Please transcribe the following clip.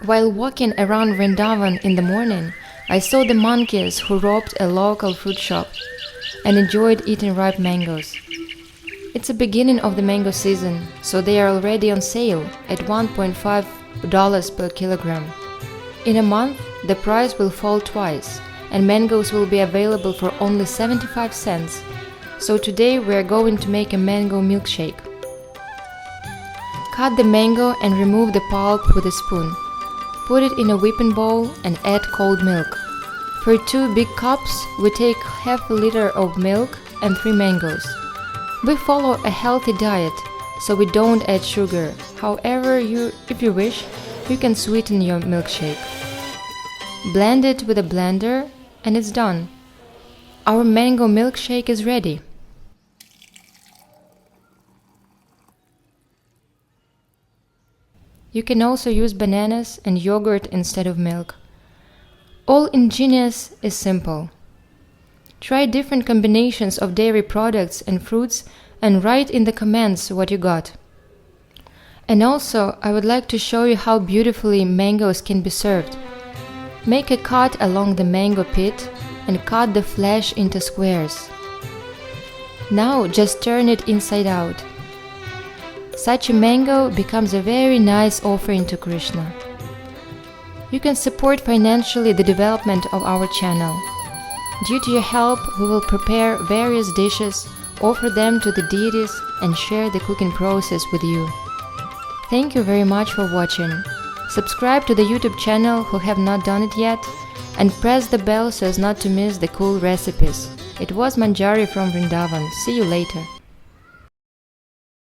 While walking around Vrindavan in the morning, I saw the monkeys who robbed a local fruit shop and enjoyed eating ripe mangoes. It's the beginning of the mango season, so they are already on sale at $1.5 per kilogram. In a month, the price will fall twice, and mangoes will be available for only 75 cents. So today we are going to make a mango milkshake. Cut the mango and remove the pulp with a spoon. Put it in a whipping bowl and add cold milk. For 2 big cups, we take half a liter of milk and 3 mangoes. We follow a healthy diet, so we don't add sugar. However, if you wish, you can sweeten your milkshake. Blend it with a blender and it's done. Our mango milkshake is ready. You can also use bananas and yogurt instead of milk. All ingenious is simple. Try different combinations of dairy products and fruits and write in the comments what you got. And also, I would like to show you how beautifully mangoes can be served. Make a cut along the mango pit and cut the flesh into squares. Now just turn it inside out. Such a mango becomes a very nice offering to Krishna. You can support financially the development of our channel. Due to your help, we will prepare various dishes, offer them to the deities, and share the cooking process with you. Thank you very much for watching. Subscribe to the YouTube channel who have not done it yet, and press the bell so as not to miss the cool recipes. It was Manjari from Vrindavan. See you later.